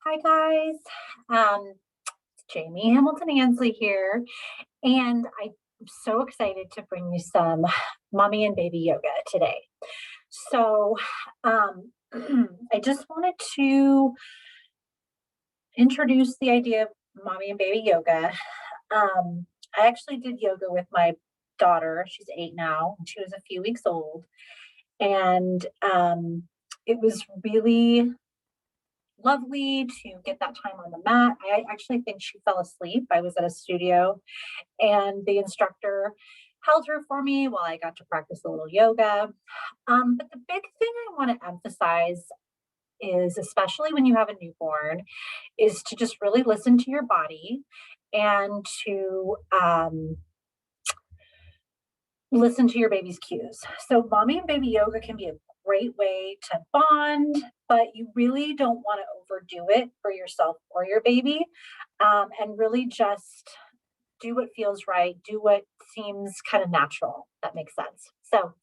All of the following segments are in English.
Hi guys, it's Jamie Hamilton-Ansley here, and I'm so excited to bring you some mommy and baby yoga today. So, um, I just wanted to introduce the idea of mommy and baby yoga. Um, I actually did yoga with my daughter. She's 8 now, and she was a few weeks old, and it was really lovely to get that time on the mat. I actually think she fell asleep. I was at a studio and the instructor held her for me while I got to practice a little yoga. But the big thing I want to emphasize is, especially when you have a newborn, is to just really listen to your body and to listen to your baby's cues. So, mommy and baby yoga can be a great way to bond, but you really don't want to overdo it for yourself or your baby. And really just do what feels right, do what seems kind of natural. That makes sense. So,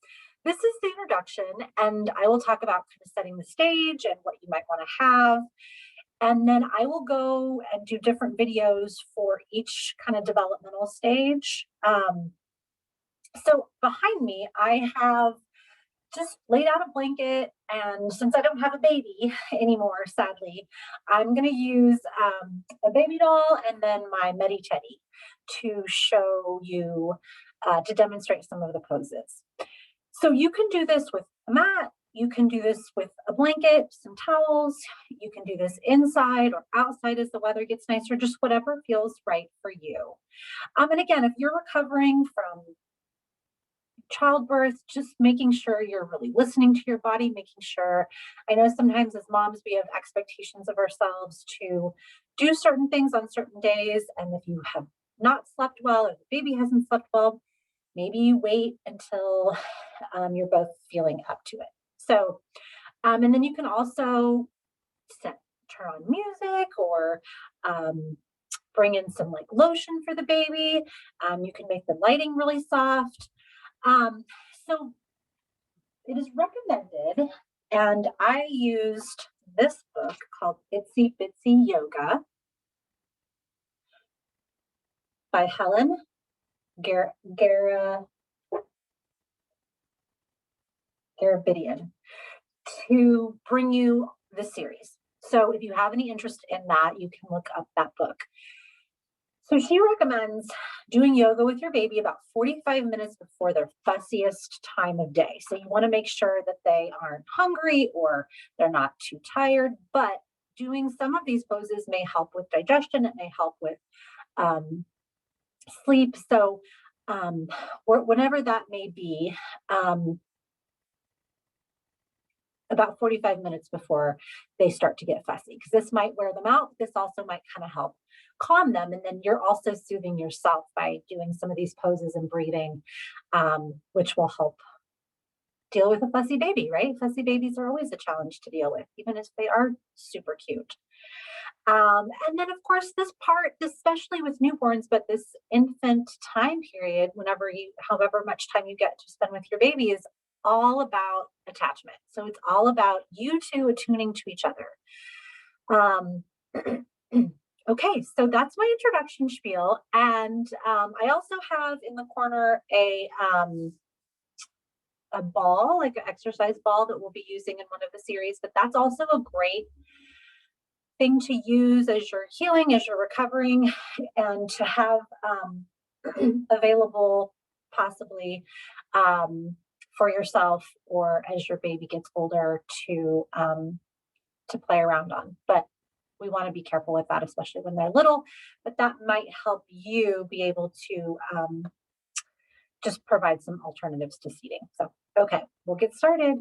this is the introduction, and I will talk about kind of setting the stage and what you might want to have. And then I will go and do different videos for each kind of developmental stage. So behind me, I have just laid out a blanket. And since I don't have a baby anymore, sadly, I'm going to use a baby doll and then my Medi Teddy to show you, to demonstrate some of the poses. So you can do this with a mat. You can do this with a blanket, some towels. You can do this inside or outside as the weather gets nicer, just whatever feels right for you. And again, if you're recovering from childbirth, just making sure you're really listening to your body, making sure, I know sometimes as moms, we have expectations of ourselves to do certain things on certain days. And if you have not slept well or the baby hasn't slept well, maybe you wait until you're both feeling up to it. So, and then you can also turn on music or bring in some like lotion for the baby. You can make the lighting really soft. Um, so it is recommended, and I used this book called Itsy Bitsy Yoga by Helen Garabedian to bring you this series. So if you have any interest in that, you can look up that book. So she recommends doing yoga with your baby about 45 minutes before their fussiest time of day. So you want to make sure that they aren't hungry or they're not too tired, but doing some of these poses may help with digestion. It may help with sleep. So whatever that may be, about 45 minutes before they start to get fussy, because this might wear them out. This also might kind of help calm them. And then you're also soothing yourself by doing some of these poses and breathing, which will help deal with a fussy baby, right? Fussy babies are always a challenge to deal with, even if they are super cute. And then, of course, this part, especially with newborns, but this infant time period, however much time you get to spend with your baby, is all about attachment. So it's all about you two attuning to each other. Okay, so that's my introduction spiel. And I also have in the corner a ball, like an exercise ball that we'll be using in one of the series, but that's also a great thing to use as you're healing, as you're recovering, and to have available possibly for yourself or as your baby gets older to play around on. But we want to be careful with that, especially when they're little. But that might help you be able to just provide some alternatives to seating. So, okay, we'll get started.